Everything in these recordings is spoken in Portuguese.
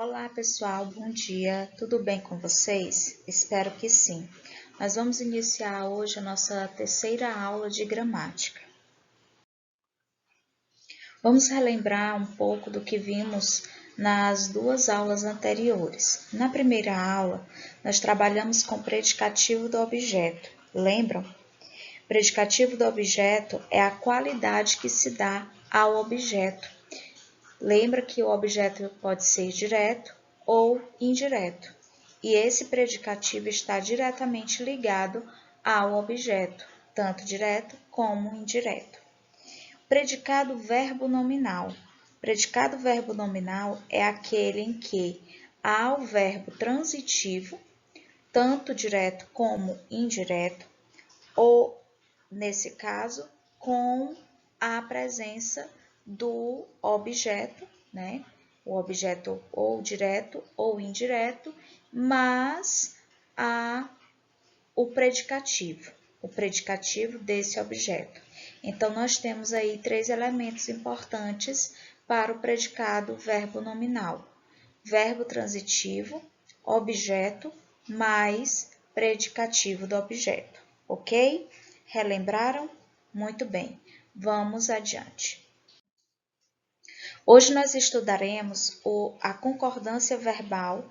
Olá pessoal, bom dia, tudo bem com vocês? Espero que sim. Nós vamos iniciar hoje a nossa terceira aula de gramática. Vamos relembrar um pouco do que vimos nas duas aulas anteriores. Na primeira aula, nós trabalhamos com o predicativo do objeto, lembram? Predicativo do objeto é a qualidade que se dá ao objeto. Lembra que o objeto pode ser direto ou indireto, e esse predicativo está diretamente ligado ao objeto, tanto direto como indireto. Predicado verbo nominal. Predicado verbo nominal é aquele em que há o verbo transitivo, tanto direto como indireto, ou, nesse caso, com a presença do objeto, né? O objeto ou direto ou indireto, mas o predicativo desse objeto. Então, nós temos aí três elementos importantes para o predicado verbo nominal: verbo transitivo, objeto, mais predicativo do objeto, ok? Relembraram? Muito bem, vamos adiante. Hoje nós estudaremos a concordância verbal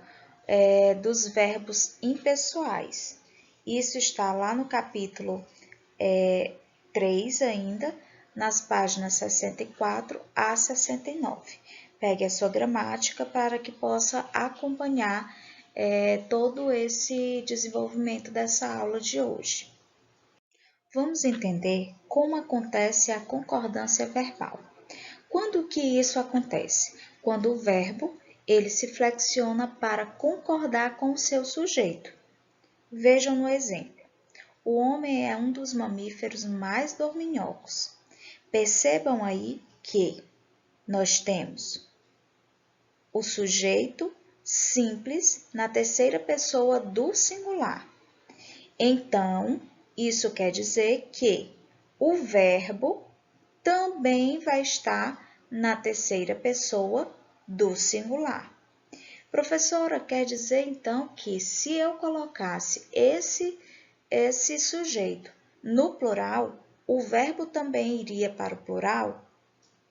dos verbos impessoais. Isso está lá no capítulo 3 ainda, nas páginas 64 a 69. Pegue a sua gramática para que possa acompanhar todo esse desenvolvimento dessa aula de hoje. Vamos entender como acontece a concordância verbal. Quando que isso acontece? Quando o verbo ele se flexiona para concordar com o seu sujeito. Vejam no exemplo. O homem é um dos mamíferos mais dorminhocos. Percebam aí que nós temos o sujeito simples na terceira pessoa do singular. Então, isso quer dizer que o verbo também vai estar na terceira pessoa do singular. Professora, quer dizer então que se eu colocasse esse sujeito no plural, o verbo também iria para o plural?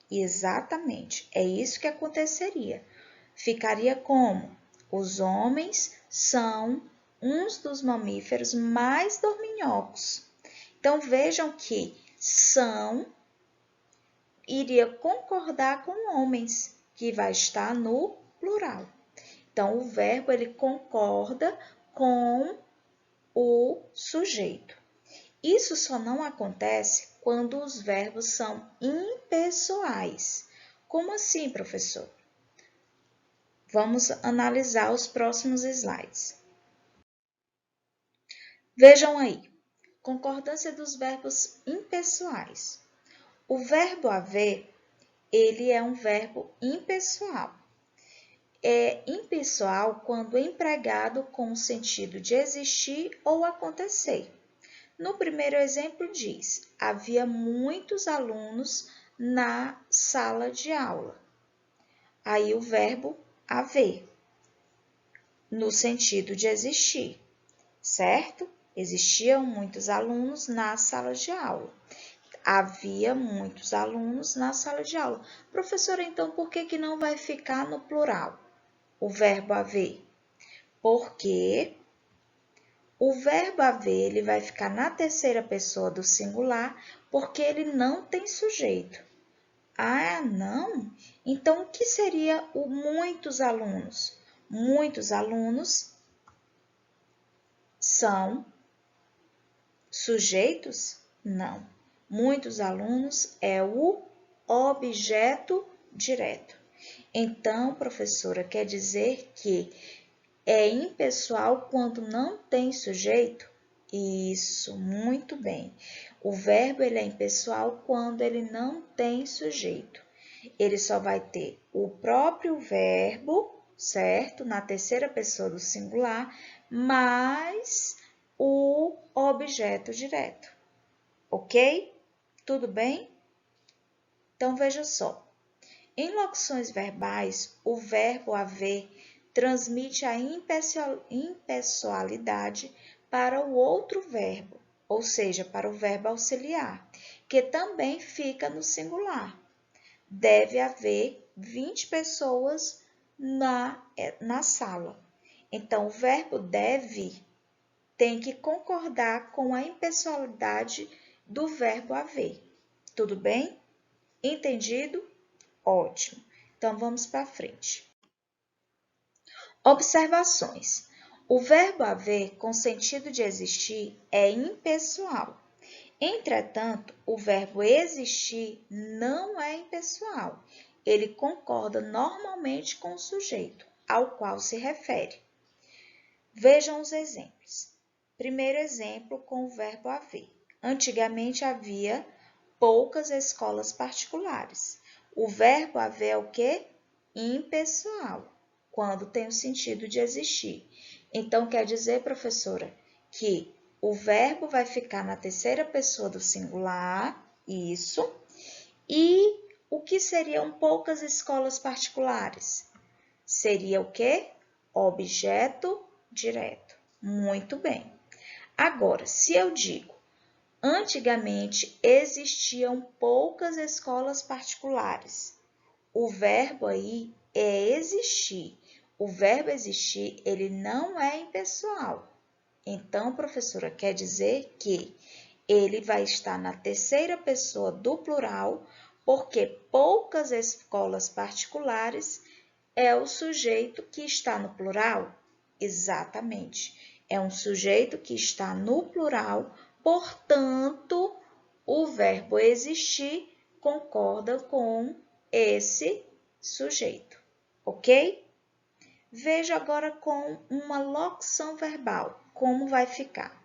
Exatamente, é isso que aconteceria. Ficaria como? Os homens são uns dos mamíferos mais dorminhocos. Então, vejam que são iria concordar com homens, que vai estar no plural. Então, o verbo ele concorda com o sujeito. Isso só não acontece quando os verbos são impessoais. Como assim, professor? Vamos analisar os próximos slides. Vejam aí, concordância dos verbos impessoais. O verbo haver, ele é um verbo impessoal. É impessoal quando empregado com o sentido de existir ou acontecer. No primeiro exemplo diz, havia muitos alunos na sala de aula. Aí o verbo haver, no sentido de existir, certo? Existiam muitos alunos na sala de aula. Havia muitos alunos na sala de aula. Professora, então por que não vai ficar no plural o verbo haver? Porque o verbo haver ele vai ficar na terceira pessoa do singular, porque ele não tem sujeito. Ah, não? Então, o que seria o muitos alunos? Muitos alunos são sujeitos? Não. Muitos alunos é o objeto direto. Então, professora, quer dizer que é impessoal quando não tem sujeito? Isso, muito bem. O verbo ele é impessoal quando ele não tem sujeito. Ele só vai ter o próprio verbo, certo? Na terceira pessoa do singular, mais o objeto direto. Ok? Tudo bem? Então, veja só. Em locuções verbais, o verbo haver transmite a impessoalidade para o outro verbo, ou seja, para o verbo auxiliar, que também fica no singular. Deve haver 20 pessoas na sala. Então, o verbo deve tem que concordar com a impessoalidade do verbo haver. Tudo bem? Entendido? Ótimo. Então, vamos para frente. Observações. O verbo haver, com sentido de existir, é impessoal. Entretanto, o verbo existir não é impessoal. Ele concorda normalmente com o sujeito, ao qual se refere. Vejam os exemplos. Primeiro exemplo com o verbo haver. Antigamente havia poucas escolas particulares. O verbo haver é o quê? Impessoal, quando tem o sentido de existir. Então, quer dizer, professora, que o verbo vai ficar na terceira pessoa do singular, isso. E o que seriam poucas escolas particulares? Seria o quê? Objeto direto. Muito bem. Agora, se eu digo, antigamente existiam poucas escolas particulares, o verbo aí é existir. O verbo existir, ele não é impessoal. Então, professora, quer dizer que ele vai estar na terceira pessoa do plural, porque poucas escolas particulares é o sujeito que está no plural? Exatamente. É um sujeito que está no plural, portanto, o verbo existir concorda com esse sujeito, ok? Veja agora com uma locução verbal, como vai ficar.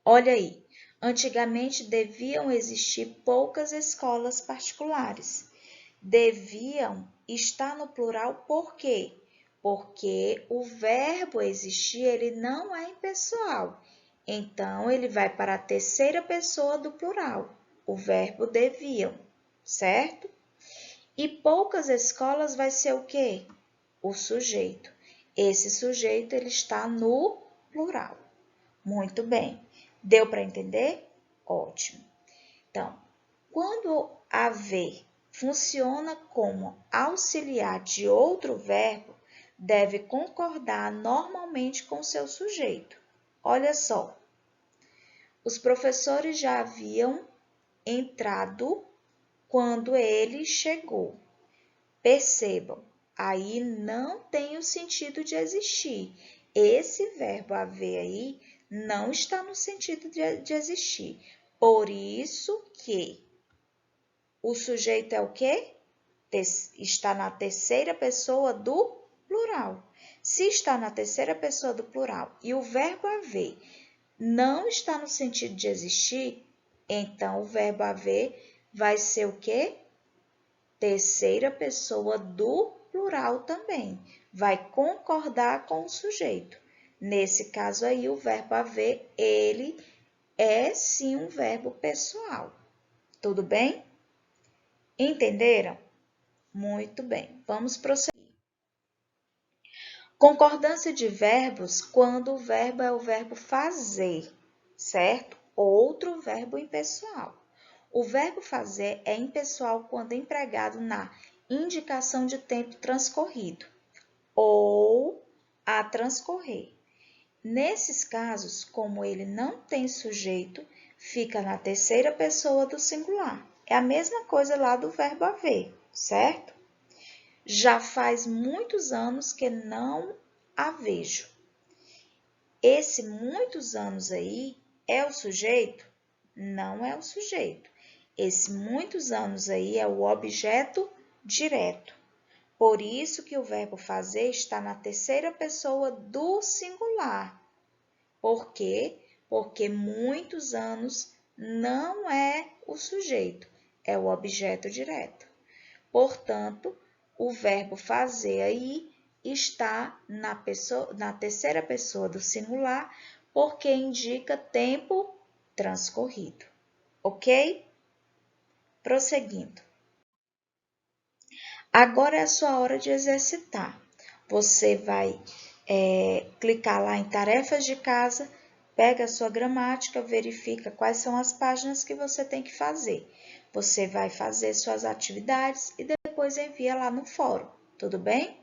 Olha aí, antigamente deviam existir poucas escolas particulares. Deviam estar no plural por quê? Porque o verbo existir, ele não é impessoal. Então, ele vai para a terceira pessoa do plural, o verbo deviam, certo? E poucas escolas vai ser o quê? O sujeito. Esse sujeito, ele está no plural. Muito bem. Deu para entender? Ótimo. Então, quando haver funciona como auxiliar de outro verbo, deve concordar normalmente com seu sujeito. Olha só, os professores já haviam entrado quando ele chegou. Percebam, aí não tem o sentido de existir. Esse verbo haver aí não está no sentido de existir. Por isso que o sujeito é o quê? Está na terceira pessoa do plural. Se está na terceira pessoa do plural e o verbo haver não está no sentido de existir, então o verbo haver vai ser o quê? Terceira pessoa do plural também. Vai concordar com o sujeito. Nesse caso aí, o verbo haver, ele é sim um verbo pessoal. Tudo bem? Entenderam? Muito bem, vamos prosseguir. Concordância de verbos quando o verbo é o verbo fazer, certo? Outro verbo impessoal. O verbo fazer é impessoal quando empregado na indicação de tempo transcorrido ou a transcorrer. Nesses casos, como ele não tem sujeito, fica na terceira pessoa do singular. É a mesma coisa lá do verbo haver, certo? Já faz muitos anos que não a vejo. Esse muitos anos aí é o sujeito? Não é o sujeito. Esse muitos anos aí é o objeto direto. Por isso que o verbo fazer está na terceira pessoa do singular. Por quê? Porque muitos anos não é o sujeito, é o objeto direto. Portanto, o verbo fazer aí está na terceira pessoa do singular, porque indica tempo transcorrido. Ok? Prosseguindo. Agora é a sua hora de exercitar. Você vai clicar lá em tarefas de casa, pega a sua gramática, verifica quais são as páginas que você tem que fazer. Você vai fazer suas atividades e depois envia lá no fórum, tudo bem?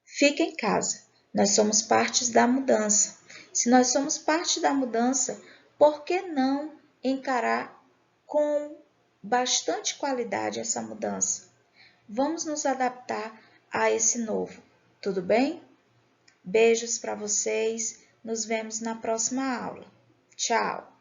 Fica em casa. Nós somos partes da mudança. Se nós somos parte da mudança, por que não encarar com bastante qualidade essa mudança? Vamos nos adaptar a esse novo, tudo bem? Beijos para vocês, nos vemos na próxima aula. Tchau!